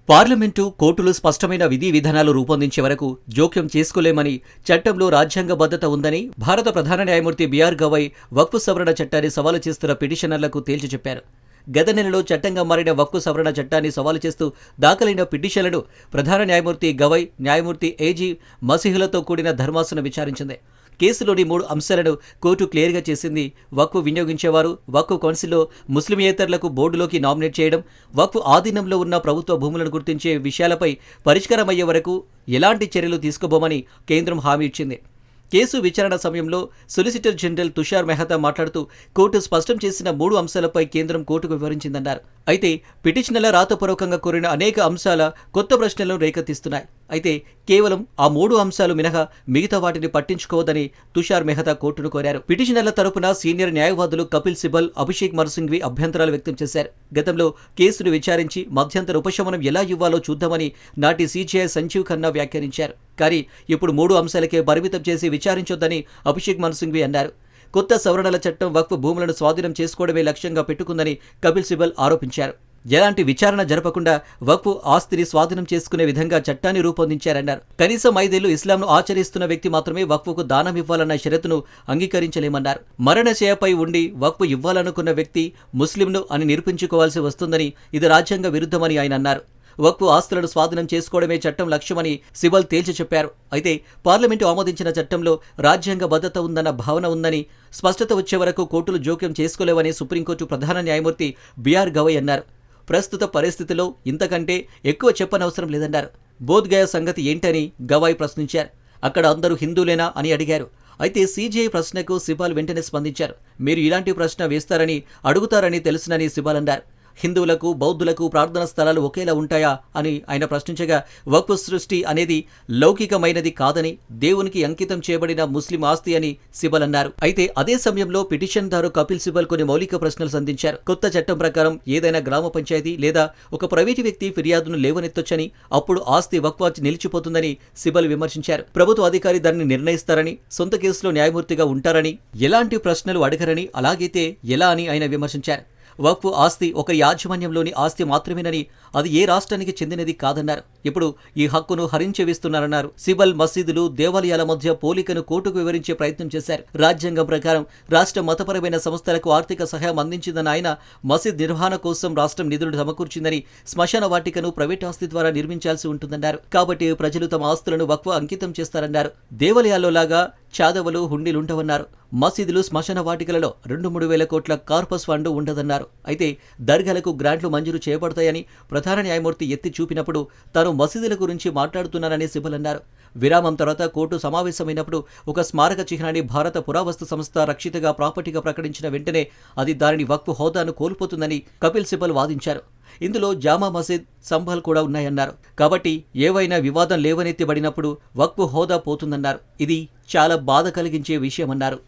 Parliament, కోర్టులు స్పష్టమైన విధి విధానాలు రూపొందించే వరకు జోక్యం చేసుకోలేమని, చట్టంలో రాజ్యాంగబద్ధత ఉందని భారత ప్రధాన న్యాయమూర్తి బిఆర్ గవై వక్ఫ్ సవరణ చట్టాన్ని సవాలు చేస్తున్న పిటిషనర్లకు తేల్చి చెప్పారు. గత నెలలో చట్టంగా మారిన వక్ఫ్ సవరణ చట్టాన్ని సవాలు చేస్తూ దాఖలైన పిటిషన్లను ప్రధాన న్యాయమూర్తి గవై, న్యాయమూర్తి ఏజీ మసీహులతో కూడిన ధర్మాసనం విచారించింది. కేసులోని 3 అంశాలను కోర్టు క్లియర్గా చేసింది. వక్ఫ్ వినియోగించేవారు వక్ఫ్ కౌన్సిల్లో ముస్లిమేతరులకు బోర్డులోకి నామినేట్ చేయడం, వక్ఫ్ ఆధీనంలో ఉన్న ప్రభుత్వ భూములను గుర్తించే విషయాలపై పరిష్కారమయ్యే వరకు ఎలాంటి చర్యలు తీసుకోబోమని కేంద్రం హామీ ఇచ్చింది. కేసు విచారణ సమయంలో సొలిసిటర్ జనరల్ తుషార్ మెహతా మాట్లాడుతూ కోర్టు స్పష్టం చేసిన 3 అంశాలపై కేంద్రం కోర్టుకు వివరించిందన్నారు. అయితే పిటిషనర్ల రాతపూర్వకంగా కోరిన అనేక అంశాల కొత్త ప్రశ్నలను రేకెత్తిస్తున్నాయి. అయితే కేవలం ఆ 3 అంశాలు మినహా మిగతా వాటిని పట్టించుకోవద్దని తుషార్ మెహతా కోర్టును కోరారు. పిటిషనర్ల తరపున సీనియర్ న్యాయవాదులు కపిల్ సిబల్, అభిషేక్ మను సింఘ్వి అభ్యంతరాలు వ్యక్తం చేశారు. గతంలో కేసును విచారించి మధ్యంతర ఉపశమనం ఎలా ఇవ్వాలో చూద్దామని నాటి సీజీఐ సంజీవ్ ఖన్నా వ్యాఖ్యానించారు. కానీ ఇప్పుడు 3 అంశాలకే పరిమితం చేసి విచారించొద్దని అభిషేక్ మను సింఘ్వి అన్నారు. కొత్త సవరణల చట్టం వక్ఫ్ భూములను స్వాధీనం చేసుకోవడమే లక్ష్యంగా పెట్టుకుందని కపిల్ సిబల్ ఆరోపించారు. ఎలాంటి విచారణ జరపకుండా వక్ఫ్ ఆస్తిని స్వాధీనం చేసుకునే విధంగా చట్టాన్ని రూపొందించారన్నారు. కనీసం 5 ఏళ్లు ఇస్లాంను ఆచరిస్తున్న వ్యక్తి మాత్రమే వక్ఫ్కు దానం ఇవ్వాలన్న షరతును అంగీకరించలేమన్నారు. మరణశయ్యపై ఉండి వక్ఫ్ ఇవ్వాలనుకున్న వ్యక్తి ముస్లింను అని నిరూపించుకోవాల్సి వస్తుందని, ఇది రాజ్యాంగ విరుద్ధమని ఆయన అన్నారు. వక్ఫ్ ఆస్తులను స్వాధీనం చేసుకోవడమే చట్టం లక్ష్యమని సిబల్ తేల్చి చెప్పారు. అయితే పార్లమెంటు ఆమోదించిన చట్టంలో రాజ్యాంగ భద్రత ఉందన్న భావన ఉందని, స్పష్టత వచ్చే వరకు కోర్టులు జోక్యం చేసుకోలేవని సుప్రీంకోర్టు ప్రధాన న్యాయమూర్తి బిఆర్ గవై అన్నారు. ప్రస్తుత పరిస్థితిలో ఇంతకంటే ఎక్కువ చెప్పనవసరం లేదన్నారు. బోధ్గయ సంగతి ఏంటని గవాయ్ ప్రశ్నించారు. అక్కడ అందరూ హిందువులేనా అని అడిగారు. అయితే సీజీఐ ప్రశ్నకు సిబాల్ వెంటనే స్పందించారు. మీరు ఇలాంటి ప్రశ్న వేస్తారని, అడుగుతారని తెలుసునని సిబాల్ అన్నారు. హిందువులకు, బౌద్ధులకు ప్రార్థనా స్థలాలు ఒకేలా ఉంటాయా అని ఆయన ప్రశ్నించగా, వక్ఫ్ సృష్టి అనేది లౌకికమైనది కాదని, దేవునికి అంకితం చేయబడిన ముస్లిం ఆస్తి అని సిబల్ అన్నారు. అయితే అదే సమయంలో పిటిషన్దారు కపిల్ సిబల్ కొన్ని మౌలిక ప్రశ్నలు సంధించారు. కొత్త చట్టం ప్రకారం ఏదైనా గ్రామ పంచాయతీ లేదా ఒక ప్రైవేటు వ్యక్తి ఫిర్యాదును లేవనెత్తొచ్చని, అప్పుడు ఆస్తి వక్ఫ్ నిలిచిపోతుందని సిబల్ విమర్శించారు. ప్రభుత్వ అధికారి దాన్ని నిర్ణయిస్తారని, సొంత కేసులో న్యాయమూర్తిగా ఉంటారని, ఎలాంటి ప్రశ్నలు అడగరని, అలాగైతే ఎలా అని ఆయన విమర్శించారు. వక్ఫ్ ఆస్తి ఒక యాజమాన్యంలోని ఆస్తి మాత్రమేనని, అది ఏ రాష్ట్రానికి చెందినది కాదన్నారు. ఇప్పుడు ఈ హక్కును హరించేవిస్తున్నారన్నారు. సిబల్ మసీదులు, దేవాలయాల మధ్య పోలికను కోర్టుకు వివరించే ప్రయత్నం చేశారు. రాజ్యాంగం ప్రకారం రాష్ట్ర మతపరమైన సంస్థలకు ఆర్థిక సహాయం అందించిందని ఆయన, మసీద్ నిర్వహణ కోసం రాష్ట్రం నిధులు సమకూర్చిందని, శ్మశాన వాటికను ప్రైవేట్ ఆస్తి ద్వారా నిర్మించాల్సి ఉంటుందన్నారు. కాబట్టి ప్రజలు తమ ఆస్తులను వక్ఫ్ అంకితం చేస్తారన్నారు. దేవాలయాల్లో లాగా చాదవలు, హుండీలుండవన్నారు. మసీదులు, శ్మశాన వాటికలలో 2-3 వేల కోట్ల కార్పస్ ఫండ్ ఉండదన్నారు. అయితే దర్గాలకు గ్రాంట్లు మంజూరు చేయబడతాయని ప్రధాన న్యాయమూర్తి ఎత్తి చూపినప్పుడు తాను మసీదుల గురించి మాట్లాడుతున్నానని సిబల్ అన్నారు. విరామం తర్వాత కోర్టు సమావేశమైనప్పుడు ఒక స్మారక చిహ్నాన్ని భారత పురావస్తు సంస్థ రక్షితగా ప్రాపర్టీగా ప్రకటించిన వెంటనే అది దానిని వక్ఫ్ హోదాను కోల్పోతుందని కపిల్ సిబల్ వాదించారు. ఇందులో జామా మసీద్, సంభల్ కూడా ఉన్నాయన్నారు. కాబట్టి ఏవైనా వివాదం లేవనెత్తబడినప్పుడు వక్ఫ్ హోదా పోతుందన్నారు. ఇది చాలా బాధ కలిగించే విషయమన్నారు.